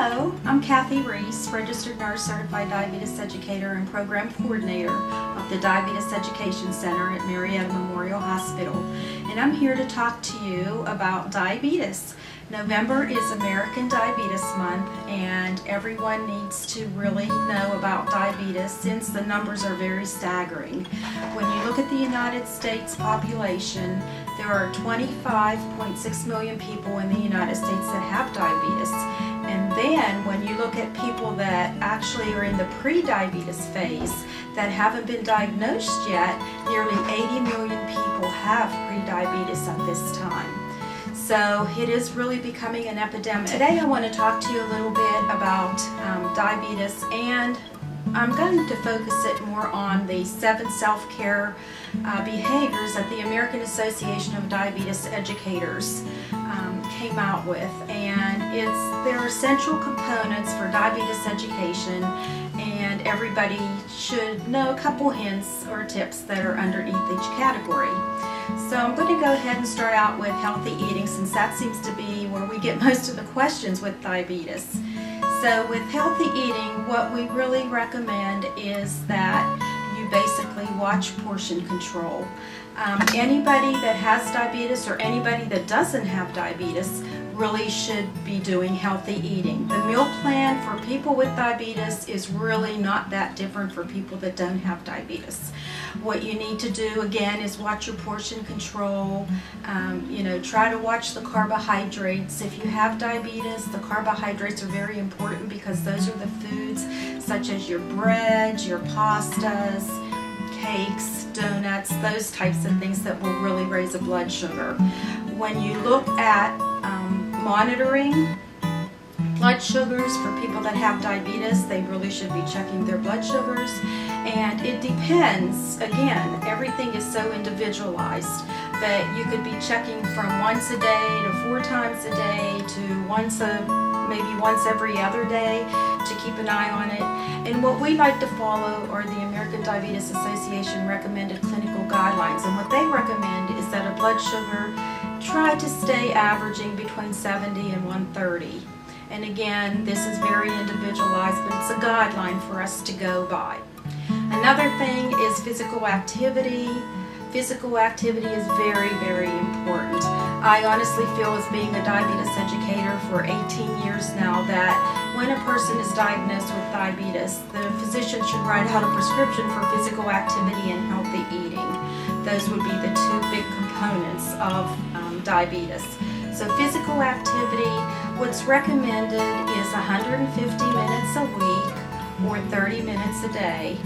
Hello, I'm Kathy Reese, Registered Nurse, Certified Diabetes Educator, and Program Coordinator of the Diabetes Education Center at Marietta Memorial Hospital. And I'm here to talk to you about diabetes. November is American Diabetes Month, and everyone needs to really know about diabetes since the numbers are very staggering. When you look at the United States population, there are 25.6 million people in the United States that have diabetes. And then when you look at people that actually are in the pre-diabetes phase that haven't been diagnosed yet, nearly 80 million people have pre-diabetes at this time. So it is really becoming an epidemic. Today I want to talk to you a little bit about diabetes, and I'm going to focus it more on the 7 self-care behaviors that the American Association of Diabetes Educators came out with. And they're essential components for diabetes education, and everybody should know a couple hints or tips that are underneath each category. So I'm going to go ahead and start out with healthy eating, since that seems to be where we get most of the questions with diabetes. So with healthy eating, what we really recommend is that you basically watch portion control. Anybody that has diabetes or anybody that doesn't have diabetes really should be doing healthy eating. The meal plan for people with diabetes is really not that different for people that don't have diabetes. What you need to do again is watch your portion control. Try to watch the carbohydrates. If you have diabetes, the carbohydrates are very important because those are the foods such as your breads, your pastas, cakes, donuts, those types of things that will really raise the blood sugar. When you look at monitoring blood sugars for people that have diabetes, they really should be checking their blood sugars. And it depends, again, everything is so individualized, but you could be checking from once a day to 4 times a day to maybe once every other day to keep an eye on it. And what we like to follow are the American Diabetes Association recommended clinical guidelines. And what they recommend is that a blood sugar try to stay averaging between 70 and 130. And again, this is very individualized, but it's a guideline for us to go by. Another thing is physical activity. Physical activity is very, very important. I honestly feel, as being a diabetes educator for 18 years now, that when a person is diagnosed with diabetes, the physician should write out a prescription for physical activity and healthy eating. Those would be the 2 big components of diabetes. So physical activity, what's recommended is 150 minutes a week or 30 minutes a day.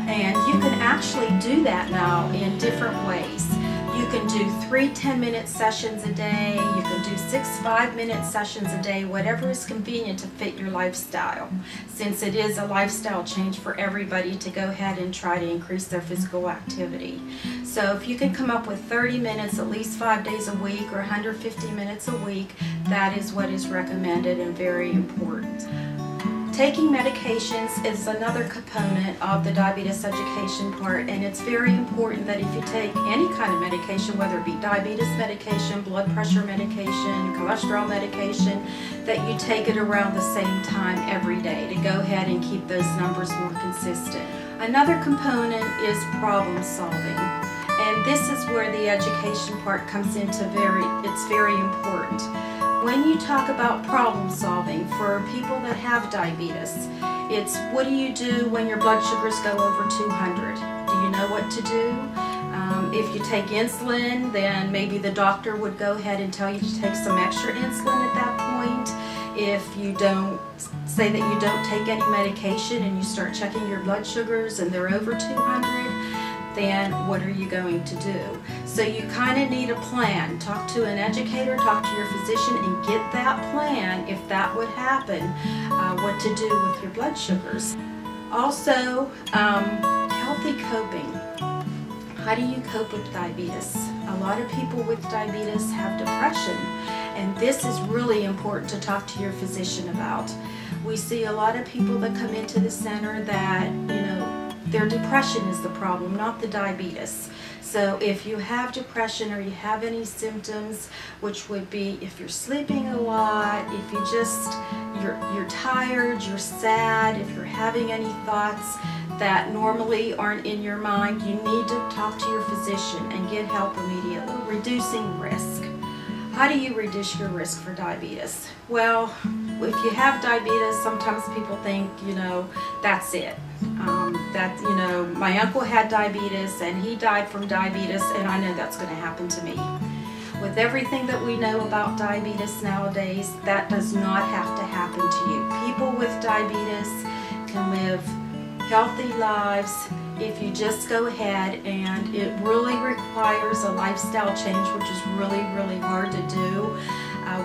And you can actually do that now in different ways. You can do 3 10-minute sessions a day, you can do 6 5-minute sessions a day, whatever is convenient to fit your lifestyle, since it is a lifestyle change for everybody to go ahead and try to increase their physical activity. So if you can come up with 30 minutes at least 5 days a week or 150 minutes a week, that is what is recommended and very important. Taking medications is another component of the diabetes education part, and it's very important that if you take any kind of medication, whether it be diabetes medication, blood pressure medication, cholesterol medication, that you take it around the same time every day to go ahead and keep those numbers more consistent. Another component is problem solving, and this is where the education part comes into it's very important. When you talk about problem solving for people that have diabetes, it's what do you do when your blood sugars go over 200? Do you know what to do? If you take insulin, then maybe the doctor would go ahead and tell you to take some extra insulin at that point. If you don't, say that you don't take any medication and you start checking your blood sugars and they're over 200, then what are you going to do? So you kind of need a plan. Talk to an educator, talk to your physician, and get that plan, if that would happen, what to do with your blood sugars. Also, healthy coping. How do you cope with diabetes? A lot of people with diabetes have depression, and this is really important to talk to your physician about. We see a lot of people that come into the center that, their depression is the problem, not the diabetes. So if you have depression or you have any symptoms, which would be if you're sleeping a lot, if you're tired, you're sad, if you're having any thoughts that normally aren't in your mind, you need to talk to your physician and get help immediately. Reducing risk. How do you reduce your risk for diabetes? Well, if you have diabetes, sometimes people think, that's it. My uncle had diabetes and he died from diabetes, and I know that's going to happen to me. With everything that we know about diabetes nowadays, that does not have to happen to you. People with diabetes can live healthy lives if you just go ahead, and it really requires a lifestyle change, which is really, really hard to do.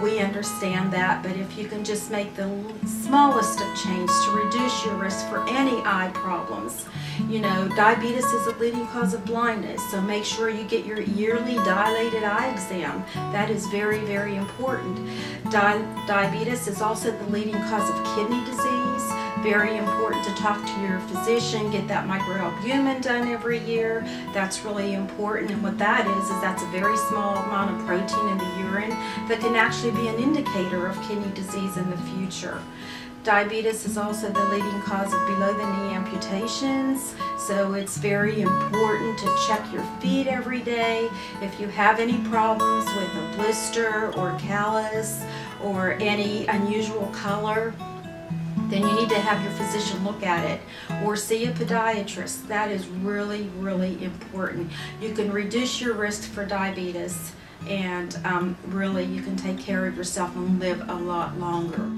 We understand that, but if you can just make the smallest of change to reduce your risk for any eye problems. Diabetes is a leading cause of blindness, so make sure you get your yearly dilated eye exam. That is very, very important. Diabetes is also the leading cause of kidney disease. Very important to talk to your physician, get that microalbumin done every year. That's really important, and what that is that's a very small amount of protein in the urine that can actually be an indicator of kidney disease in the future. Diabetes is also the leading cause of below-the-knee amputations, so it's very important to check your feet every day. If you have any problems with a blister or callus or any unusual color, then you need to have your physician look at it or see a podiatrist. That is really, really important. You can reduce your risk for diabetes, and really you can take care of yourself and live a lot longer.